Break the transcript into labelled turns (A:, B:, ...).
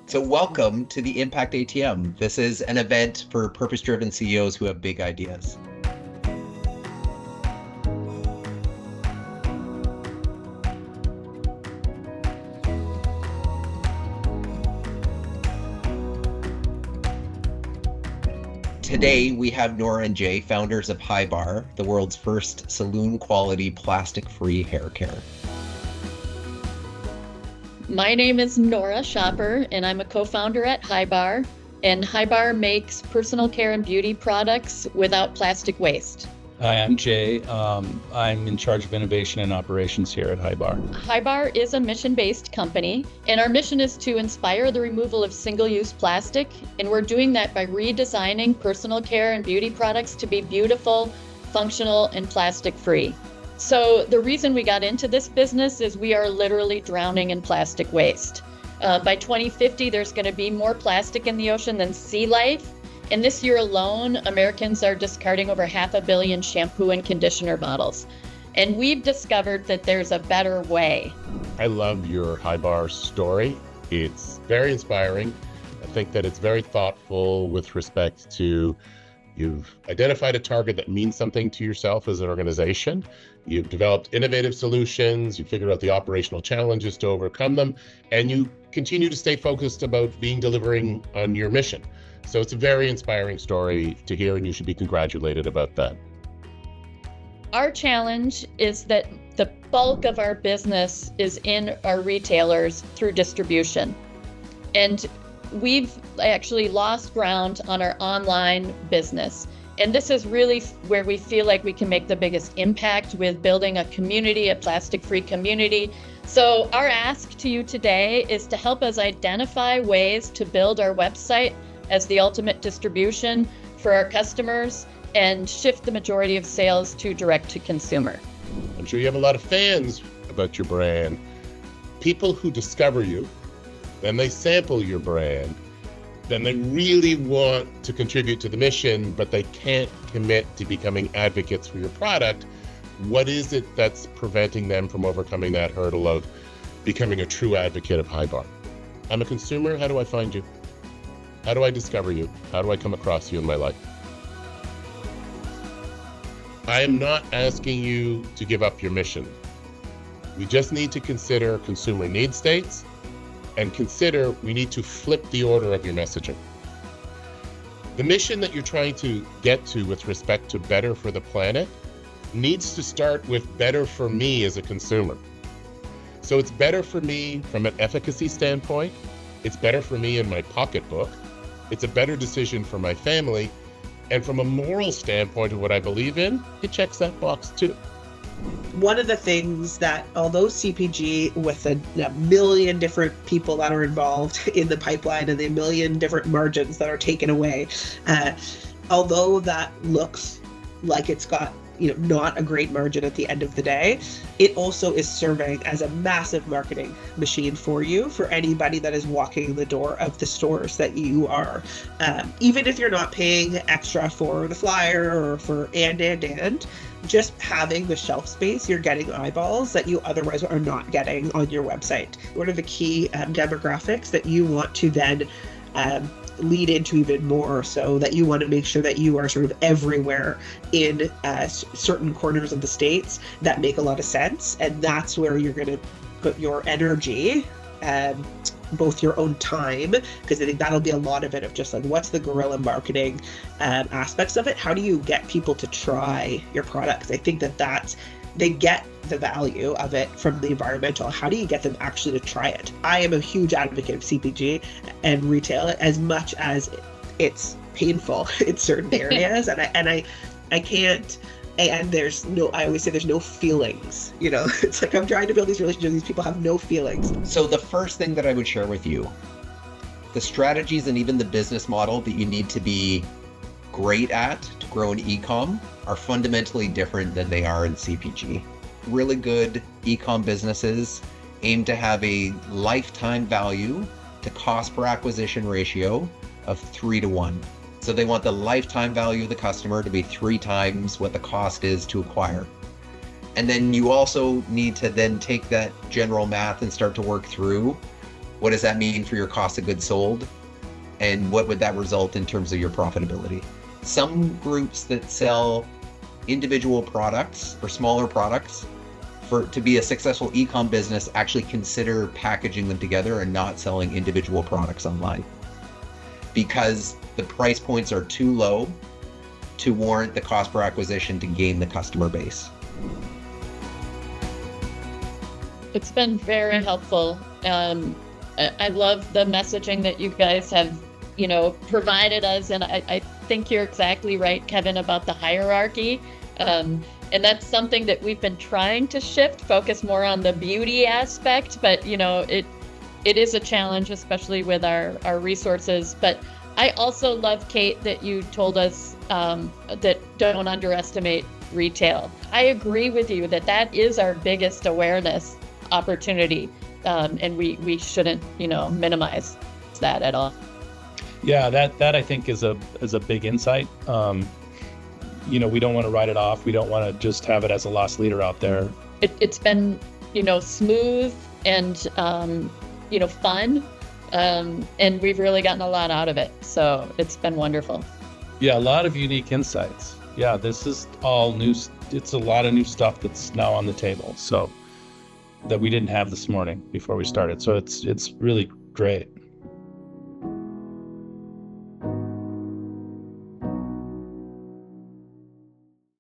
A: So welcome to the Impact ATM. This is an event for purpose-driven CEOs who have big ideas. Today, we have Nora and Jay, founders of HiBAR, the world's first saloon-quality plastic-free hair care.
B: My name is Nora Shopper, and I'm a co-founder at HiBAR. And HiBAR makes personal care and beauty products without plastic waste.
C: Hi, I'm Jay. I'm in charge of innovation and operations here at HiBAR.
B: HiBAR is a mission-based company, and our mission is to inspire the removal of single-use plastic. And we're doing that by redesigning personal care and beauty products to be beautiful, functional, and plastic-free. So the reason we got into this business is we are literally drowning in plastic waste. By 2050, there's going to be more plastic in the ocean than sea life. And this year alone, Americans are discarding over 500 million shampoo and conditioner bottles. And we've discovered that there's a better way.
D: I love your HiBAR story. It's very inspiring. I think that it's very thoughtful with respect to you've identified a target that means something to yourself as an organization. You've developed innovative solutions. You figured out the operational challenges to overcome them, and you continue to stay focused about delivering on your mission. So it's a very inspiring story to hear, and you should be congratulated about that.
B: Our challenge is that the bulk of our business is in our retailers through distribution. And we've actually lost ground on our online business. And this is really where we feel like we can make the biggest impact with building a community, a plastic-free community. So our ask to you today is to help us identify ways to build our website as the ultimate distribution for our customers and shift the majority of sales to direct to consumer.
D: I'm sure you have a lot of fans about your brand. People who discover you, then they sample your brand, then they really want to contribute to the mission, but they can't commit to becoming advocates for your product. What is it that's preventing them from overcoming that hurdle of becoming a true advocate of HiBAR? I'm a consumer. How do I find you? How do I discover you? How do I come across you in my life? I am not asking you to give up your mission. We just need to consider consumer need states and consider we need to flip the order of your messaging. The mission that you're trying to get to with respect to better for the planet needs to start with better for me as a consumer. So it's better for me from an efficacy standpoint. It's better for me in my pocketbook. It's a better decision for my family. And from a moral standpoint of what I believe in, it checks that box too.
E: One of the things that, although CPG with a million different people that are involved in the pipeline and the million different margins that are taken away, although that looks like it's got not a great margin at the end of the day, it also is serving as a massive marketing machine for you, for anybody that is walking in the door of the stores that you are. Even if you're not paying extra for the flyer or for and, just having the shelf space, you're getting eyeballs that you otherwise are not getting on your website. What are the key demographics that you want to then lead into even more, so that you want to make sure that you are sort of everywhere in certain corners of the States that make a lot of sense? And that's where you're going to put your energy, both your own time, because I think that'll be a lot of it, of just like, what's the guerrilla marketing aspects of it? How do you get people to try your products? I think that's they get the value of it from the environmental. How do you get them actually to try it? I am a huge advocate of CPG and retail, as much as it's painful in certain areas. and I can't, and there's no, I always say there's no feelings, it's like I'm trying to build these relationships. These people have no feelings.
A: So the first thing that I would share with you, the strategies and even the business model that you need to be great at to grow in e-com are fundamentally different than they are in CPG. Really good e-com businesses aim to have a lifetime value to cost per acquisition ratio of 3-to-1. So they want the lifetime value of the customer to be 3 times what the cost is to acquire. And then you also need to then take that general math and start to work through What does that mean for your cost of goods sold? And what would that result in terms of your profitability? Some groups that sell individual products or smaller products, to be a successful e-com business, actually consider packaging them together and not selling individual products online, because the price points are too low to warrant the cost per acquisition to gain the customer base.
B: It's been very helpful. I love the messaging that you guys have, provided us. And I think you're exactly right, Kevin, about the hierarchy. And that's something that we've been trying to shift, focus more on the beauty aspect. But, it is a challenge, especially with our resources. But I also love, Kate, that you told us that don't underestimate retail. I agree with you that is our biggest awareness opportunity. And we shouldn't, minimize that at all.
C: Yeah, that I think is a big insight. We don't want to write it off. We don't want to just have it as a loss leader out there.
B: It's been, smooth and, fun. And we've really gotten a lot out of it. So it's been wonderful.
C: Yeah, a lot of unique insights. Yeah, this is all new. It's a lot of new stuff that's now on the table. So that we didn't have this morning before we started. So it's really great.